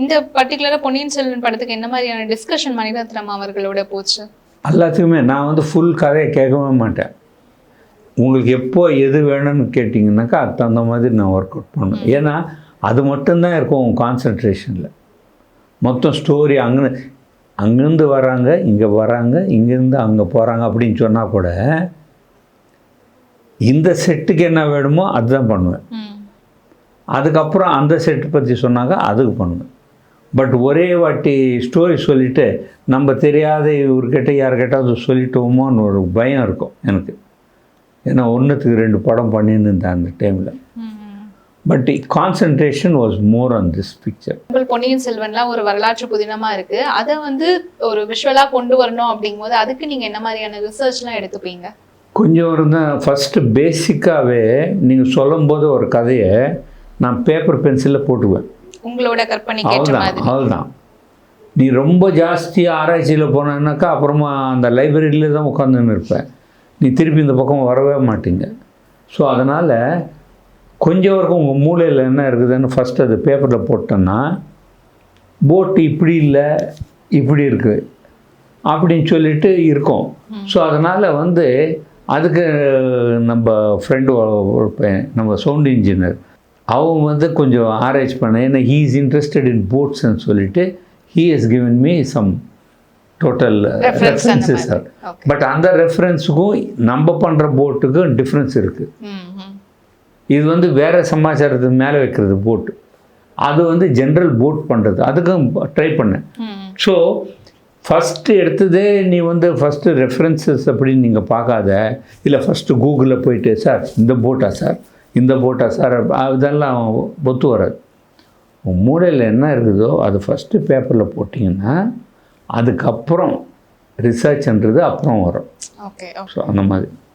இந்த பர்டிகுலரா பொன்னியின் செல்வன் படத்துக்கு என்ன மாதிரியான டிஸ்கஷன் மணிரத்னம் அவர்களோட போச்சு? எல்லாத்துக்குமே நான் வந்து ஃபுல் கதையை கேட்கவே மாட்டேன். உங்களுக்கு எப்போ எது வேணும்னு கேட்டிங்கனாக்கா அது தகுந்த மாதிரி நான் ஒர்க் அவுட் பண்ணுவேன். ஏன்னா அது மட்டும்தான் இருக்கும் உங்கள் கான்சன்ட்ரேஷனில். மொத்தம் ஸ்டோரி அங்கேருந்து வராங்க, இங்கே வராங்க, இங்கேருந்து அங்கே போகிறாங்க அப்படின்னு சொன்னால் கூட இந்த செட்டுக்கு என்ன வேணுமோ அதுதான் பண்ணுவேன். அதுக்கப்புறம் அந்த செட்டு பற்றி சொன்னாங்க அதுக்கு பண்ணுவேன். பட் ஒரே வாட்டி ஸ்டோரி சொல்லிவிட்டு நம்ம தெரியாத இவர்கிட்ட யார்கிட்டாவது சொல்லிட்டோமோன்னு ஒரு பயம் இருக்கும் எனக்கு. ஏன்னா 1க்கு 2 படம் பண்ணின்னு இருந்தேன் அந்த டைமில். But concentration was more on this picture. Ponniyin செல்வன்லாம் ஒரு வரலாற்று புதினமாக இருக்குது. அதை வந்து ஒரு விஷுவலாக கொண்டு வரணும் அப்படிங்கும்போது அதுக்கு நீங்கள் என்ன மாதிரியான ரிசர்ச்லாம் எடுத்துப்பீங்க? கொஞ்சம் இருந்தால் ஃபஸ்ட்டு பேசிக்காகவே நீங்கள் சொல்லும்போது ஒரு கதையை நான் பேப்பர் பென்சிலில் போட்டுக்குவேன். உங்களோட கற்பனை அவ்வளோதான். நீ ரொம்ப ஜாஸ்தியாக ஆராய்ச்சியில் போனேன்னாக்கா அப்புறமா அந்த லைப்ரரியில தான் உட்காந்துன்னு இருப்பேன். நீ திருப்பி இந்த பக்கம் வரவே மாட்டீங்க. ஸோ அதனால் கொஞ்சம் வரைக்கும் உங்கள் மூளையில் என்ன இருக்குதுன்னு ஃபஸ்ட்டு அது பேப்பரில் போட்டோன்னா போட்டு இப்படி இல்லை இப்படி இருக்குது அப்படின்னு சொல்லிட்டு இருக்கும். ஸோ அதனால் வந்து அதுக்கு நம்ம ஃப்ரெண்டு ஒரு பையன், நம்ம சவுண்ட் இன்ஜினியர், அவங்க வந்து கொஞ்சம் ஆராய்ச்சி பண்ண, ஏன்னா ஹீ இஸ் இன்ட்ரெஸ்டட் இன் போட்ஸ்ன்னு சொல்லிட்டு he has given me some total references. But அந்த ரெஃபரன்ஸுக்கும் நம்ம பண்ணுற போட்டுக்கும் டிஃப்ரென்ஸ் இருக்குது. இது வந்து வேறு சமாச்சாரத்துக்கு மேலே வைக்கிறது போட்டு, அது வந்து ஜென்ரல் போட் பண்ணுறது, அதுக்கும் ட்ரை பண்ணேன். ஸோ ஃபஸ்ட்டு எடுத்ததே நீ வந்து ஃபஸ்ட்டு ரெஃபரன்சஸ் அப்படின்னு நீங்கள் பார்க்காத, இல்லை ஃபஸ்ட்டு கூகுளில் போயிட்டு சார் இந்த போட்டா சார் இந்த போட்டா சார் அதெல்லாம் ஒத்து வராது. உன் மூளையில் என்ன இருக்குதோ அது ஃபஸ்ட்டு பேப்பரில் போட்டிங்கன்னா அதுக்கப்புறம் ரிசர்ச்ன்றது அப்புறம் வரும். ஓகே. ஸோ அந்த மாதிரி.